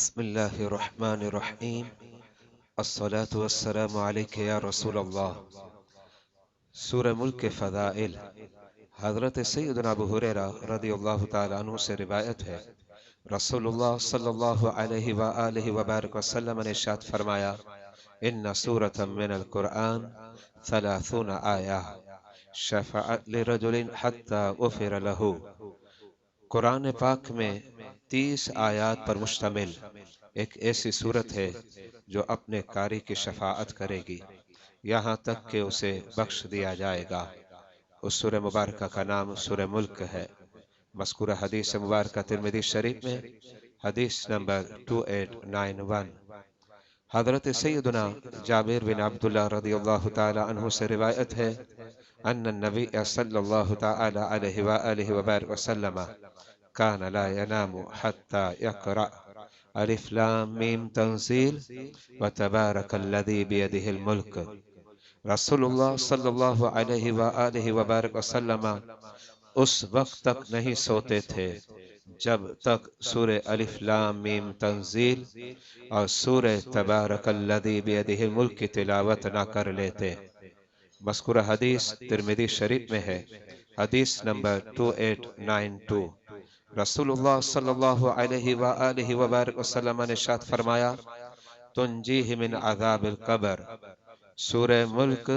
بسم الله الرحمن الرحیم الصلاة والسلام علیک یا رسول اللہ۔ سورہ ملک کے فضائل۔ حضرت سیدنا ابو ہریرہ رضی اللہ تعالی عنہ سے روایت ہے، رسول اللہ صلی اللہ علیہ وآلہ وبارک وسلم نے ارشاد فرمایا، ان سورۃ من القرآن 30 آیہ شفعت لرجل حتی غفر له۔ قرآن پاک میں 30 آیات پر مشتمل ایک ایسی صورت ہے جو اپنے قاری کی شفاعت کرے گی یہاں تک کہ اسے بخش دیا جائے گا۔ اس سورہ مبارکہ کا نام سورہ ملک ہے۔ مذکورہ حدیث مبارکہ ترمذی شریف میں حدیث نمبر 2891۔ حضرت سیدنا جابر بن عبداللہ رضی اللہ تعالی عنہ سے روایت ہے، ان النبی صلی اللہ تعالی علیہ وآلہ وبارک وسلم کان لا ینام حتی یقرأ الف لام میم تنزیل وتبارک الذی بیدہ الملک۔ رسول اللہ صلی اللہ علیہ وآلہ وبارک وسلم اس وقت تک نہیں سوتے تھے جب تک سورہ الف لام میم تنزیل اور سورہ تبارک الذی بیدہ الملک کی تلاوت نہ کر لیتے۔ مذکورہ حدیث ترمذی شریف میں ہے، حدیث نمبر 2892۔ رسول اللہ صلی اللہ علیہ وآلہ وبارک وسلم نے ارشاد فرمایا، تنجیہ من عذاب القبر۔ سورہ ملک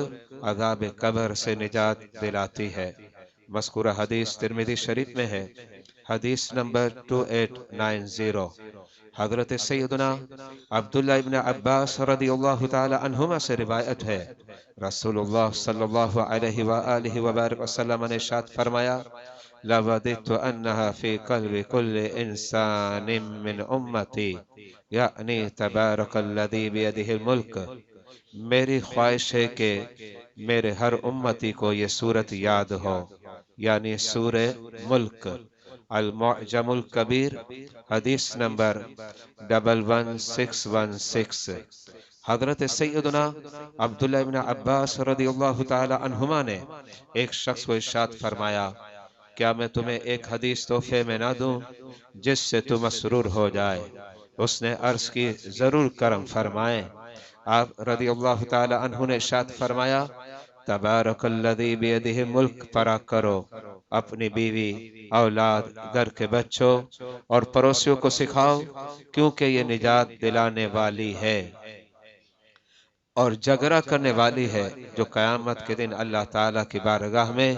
عذاب قبر سے نجات دلاتی ہے۔ مذکورہ حدیث ترمذی شریف میں ہے، حدیث نمبر 2890۔ حضرت سیدنا عبداللہ ابن عباس رضی اللہ تعالی عنہما سے روایت ہے، رسول اللہ صلی اللہ علیہ وآلہ وبارک وسلم نے ارشاد فرمایا، لَوَدِدْتُ أَنَّهَا فِي قَلْبِ كُلِّ إِنسَانٍ مِّنْ أُمَّتِي یعنی تبارک الذی بیدہ الملک۔ میری خواہش ہے کہ میرے ہر امتی کو یہ سورت یاد ہو، یعنی سورہ ملک۔ المعجم الکبیر حدیث نمبر 11616۔ حضرت سیدنا عبداللہ ابن عباس رضی اللہ تعالی عنہما نے ایک شخص کو ارشاد فرمایا، کیا میں تمہیں ایک حدیث تحفے میں نہ دوں جس سے تم مسرور ہو جائے؟ اس نے عرض کی، ضرور کرم فرمائیں۔ آپ رضی اللہ تعالی عنہ نے ارشاد فرمایا، تبارک الذی بیدہ ملک پڑھا کرو، اپنی بیوی، اولاد، گھر کے بچوں اور پڑوسیوں کو سکھاؤ، کیونکہ یہ نجات دلانے والی ہے اور جھگڑا کرنے والی ہے، جو قیامت کے دن اللہ تعالیٰ کی بارگاہ میں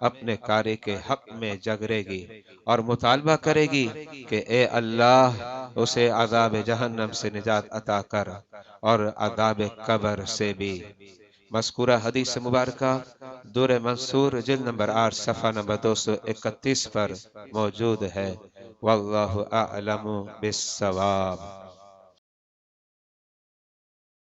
اپنے قاری کے حق میں جھگڑے گی اور مطالبہ کرے گی کہ اے اللہ اسے عذاب جہنم سے نجات عطا کر اور عذاب قبر سے بھی۔ مذکورہ حدیث مبارکہ دور منصور جلد نمبر 8 صفحہ نمبر 231 پر موجود ہے۔ واللہ اعلم بالصواب۔